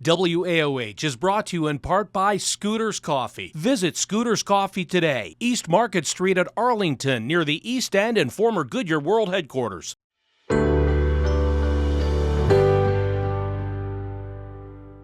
WAOH is brought to you in part by Scooters Coffee. Visit Scooters Coffee today, East Market Street at Arlington, near the East End and former Goodyear World Headquarters.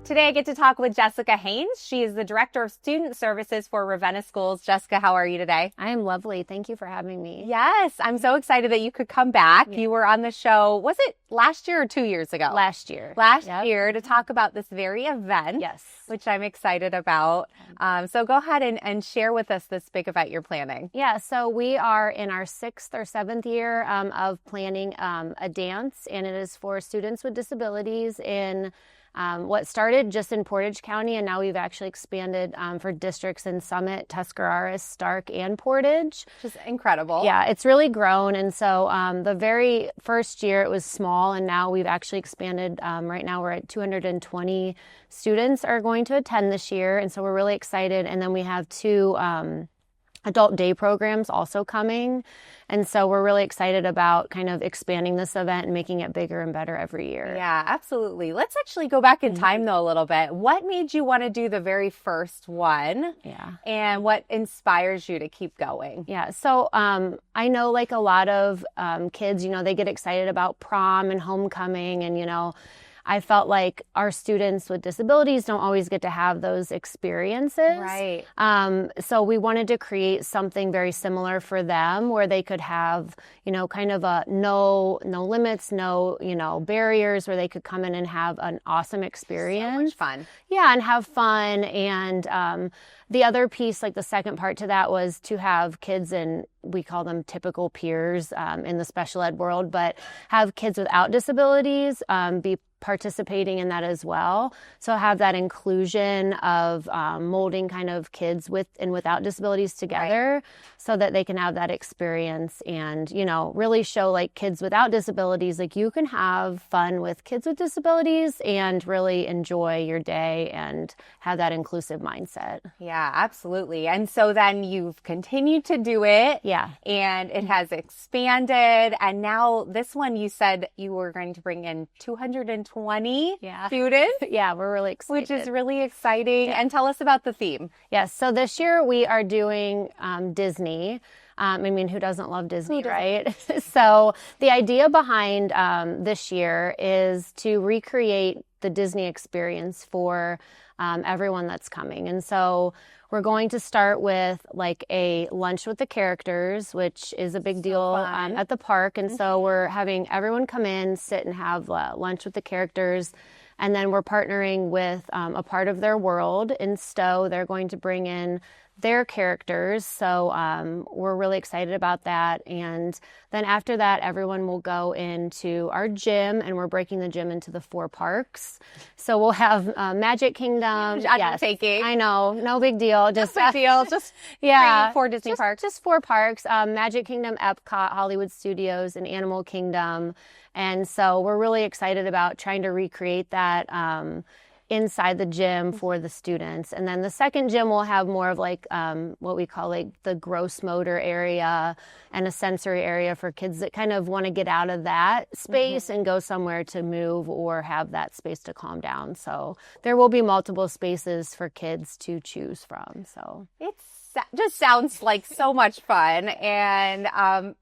Today I get to talk with Jessica Haynes. She is the Director of Student Services for Ravenna Schools. Jessica, how are you today? I am lovely. Thank you for having me. Yes, I'm so excited that you could come back. Yeah. You were on the show, was it last year or 2 years ago? Last year. Last year to talk about this very event, Yes. which I'm excited about. So go ahead and share with us this big event you're planning. Yeah, so we are in our 6th or 7th year of planning a dance, and it is for students with disabilities in what started just in Portage County, and now we've actually expanded for districts in Summit, Tuscarawas, Stark, and Portage. Which is incredible. Yeah, it's really grown. And so the very first year it was small, and now we've actually expanded. Right now we're at 220 students are going to attend this year, and so we're really excited. And then we have 2 adult day programs also coming. And so we're really excited about kind of expanding this event and making it bigger and better every year. Yeah, absolutely. Let's actually go back in time though a little bit. What made you want to do the very first one? Yeah. And what inspires you to keep going? Yeah. So I know like a lot of kids, they get excited about prom and homecoming, and, I felt like our students with disabilities don't always get to have those experiences. Right. So we wanted to create something very similar for them where they could have, kind of a no limits, no, barriers, where they could come in and have an awesome experience. So much fun. Yeah, and have fun. And the other piece, like the second part to that, was to have kids in, we call them typical peers in the special ed world, but have kids without disabilities be participating in that as well. So have that inclusion of molding kind of kids with and without disabilities together, so that they can have that experience and, really show like kids without disabilities, like you can have fun with kids with disabilities and really enjoy your day and have that inclusive mindset. Yeah, absolutely. And so then you've continued to do it. Yeah. And it has expanded. And now this one, you said you were going to bring in 220 students. Yeah, we're really excited. Which is really exciting. Yeah. And tell us about the theme. Yes. So this year we are doing Disney. Who doesn't love Disney, right? So the idea behind this year is to recreate the Disney experience for everyone that's coming. And so we're going to start with like a lunch with the characters, which is a big deal at the park. And so we're having everyone come in, sit and have lunch with the characters. And then we're partnering with a part of their world in Stowe. They're going to bring in their characters. So we're really excited about that. And then after that, everyone will go into our gym, and we're breaking the gym into the 4 parks. So we'll have Magic Kingdom. Undertaking. Yes, I know. No big deal. Just no big deal. Just 4 Disney parks. Just 4 parks. Magic Kingdom, Epcot, Hollywood Studios, and Animal Kingdom. And so we're really excited about trying to recreate that inside the gym for the students. And then the second gym will have more of like what we call like the gross motor area and a sensory area for kids that kind of want to get out of that space and go somewhere to move or have that space to calm down. So there will be multiple spaces for kids to choose from. So it's just sounds like so much fun. And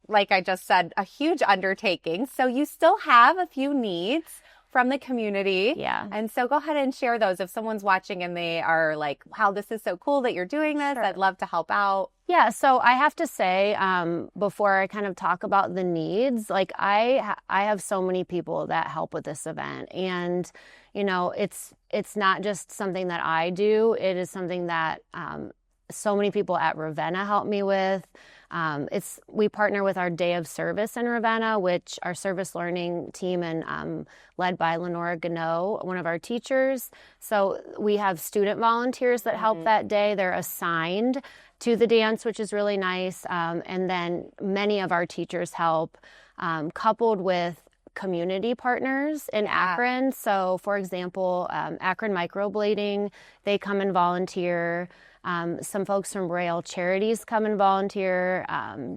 like I just said, a huge undertaking. So you still have a few needs from the community. Yeah. And so go ahead and share those. If someone's watching and they are like, wow, this is so cool that you're doing this. Sure. I'd love to help out. Yeah. So I have to say, before I kind of talk about the needs, like I have so many people that help with this event, and, it's not just something that I do. It is something that, so many people at Ravenna help me with. We partner with our Day of Service in Ravenna, which our service learning team and led by Lenora Gano, one of our teachers. So we have student volunteers that help that day. They're assigned to the dance, which is really nice. And then many of our teachers help, coupled with community partners in Akron. So, for example, Akron Microblading, they come and volunteer. Some folks from Braille Charities come and volunteer.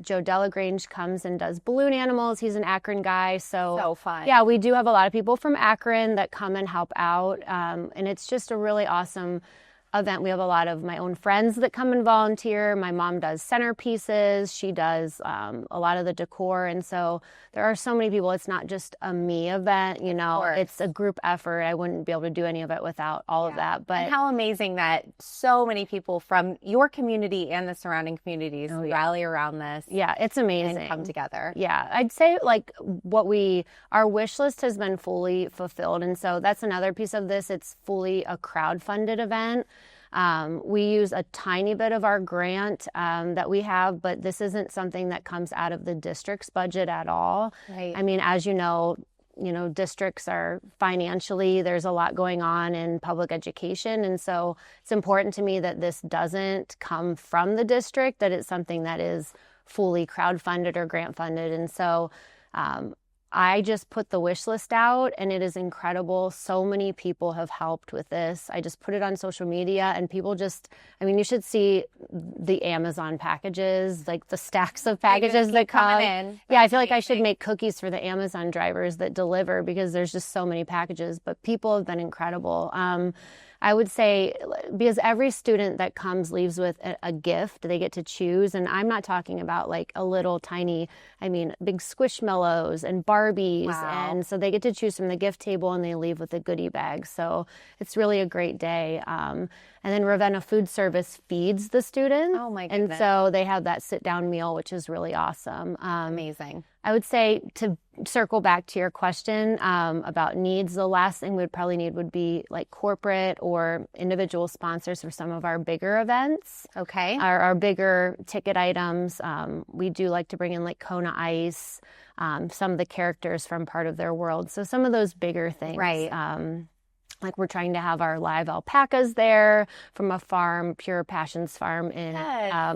Joe Delagrange comes and does balloon animals. He's an Akron guy. So fun. Yeah, we do have a lot of people from Akron that come and help out. And it's just a really awesome event. We have a lot of my own friends that come and volunteer. My mom does centerpieces. She does a lot of the decor. And so there are so many people. It's not just a me event, you know, it's a group effort. I wouldn't be able to do any of it without all of that. But and how amazing that so many people from your community and the surrounding communities rally around this. Yeah, it's amazing. And come together. Yeah, I'd say like our wish list has been fully fulfilled. And so that's another piece of this. It's fully a crowd-funded event. We use a tiny bit of our grant that we have, but this isn't something that comes out of the district's budget at all. Right. I mean, as you know, districts are financially, there's a lot going on in public education. And so it's important to me that this doesn't come from the district, that it's something that is fully crowd-funded or grant-funded. And so I just put the wish list out, and it is incredible. So many people have helped with this. I just put it on social media, and people you should see the Amazon packages, like the stacks of packages that come in. Yeah, I feel like I should make cookies for the Amazon drivers that deliver, because there's just so many packages. But people have been incredible. I would say, because every student that comes leaves with a gift, they get to choose. And I'm not talking about like a little tiny, big Squishmallows and Barbies. Wow. And so they get to choose from the gift table, and they leave with a goodie bag. So it's really a great day. And then Ravenna Food Service feeds the students. Oh my goodness. And so they have that sit-down meal, which is really awesome. Amazing. I would say, to circle back to your question about needs, the last thing we'd probably need would be like corporate or individual sponsors for some of our bigger events. Okay. Our bigger ticket items. We do like to bring in like Kona Ice, some of the characters from part of their world. So some of those bigger things. Right. Like we're trying to have our live alpacas there from a farm, Pure Passions Farm in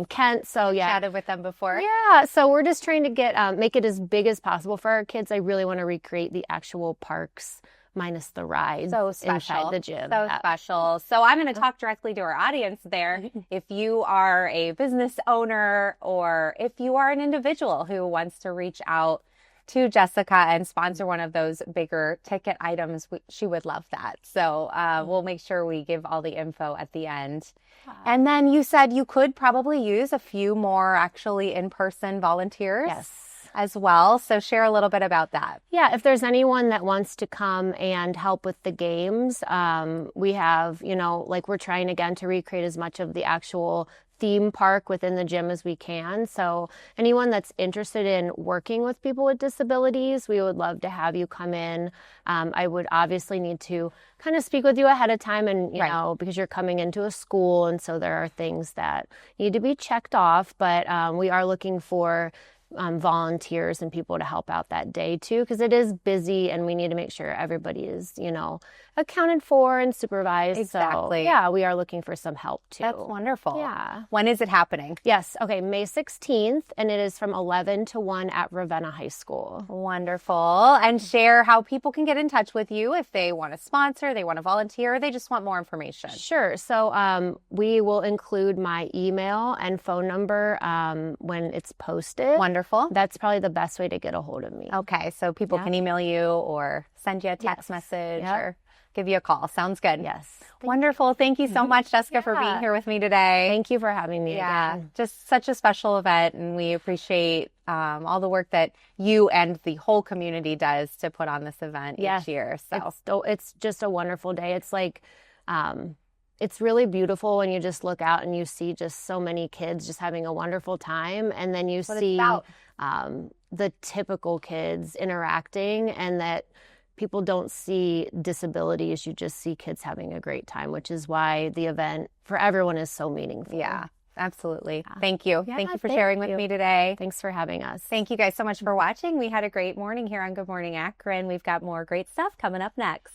Kent. So yeah, chatted with them before. Yeah, so we're just trying to make it as big as possible for our kids. I really want to recreate the actual parks minus the rides inside the gym. So special. So I'm going to talk directly to our audience there. If you are a business owner, or if you are an individual who wants to reach out to Jessica and sponsor one of those bigger ticket items, she would love that. So we'll make sure we give all the info at the end. And then you said you could probably use a few more actually in-person volunteers. Yes. As well. So share a little bit about that. Yeah, if there's anyone that wants to come and help with the games, we have, we're trying again to recreate as much of the actual theme park within the gym as we can. So anyone that's interested in working with people with disabilities, we would love to have you come in. I would obviously need to kind of speak with you ahead of time, and because you're coming into a school, and so there are things that need to be checked off, but we are looking for volunteers and people to help out that day too, because it is busy and we need to make sure everybody is, accounted for and supervised. Exactly. So, yeah, we are looking for some help too. That's wonderful. Yeah. When is it happening? Yes. Okay. May 16th, and it is from 11 to 1 at Ravenna High School. Wonderful. And share how people can get in touch with you if they want to sponsor, they want to volunteer, or they just want more information. Sure. So we will include my email and phone number when it's posted. Wonderful. That's probably the best way to get a hold of me. Okay. So people can email you or send you a text message or give you a call. Sounds good. Yes. Wonderful. Thank you so much, Jessica, for being here with me today. Thank you for having me again. Just such a special event, and we appreciate all the work that you and the whole community does to put on this event each year. So it's just a wonderful day. It's like it's really beautiful when you just look out and you see just so many kids just having a wonderful time, and then you see the typical kids interacting, and that people don't see disabilities. You just see kids having a great time, which is why the event for everyone is so meaningful. Yeah, absolutely. Yeah. Thank you. Yeah, thank you for sharing with me today. Thanks for having us. Thank you guys so much for watching. We had a great morning here on Good Morning Akron. We've got more great stuff coming up next.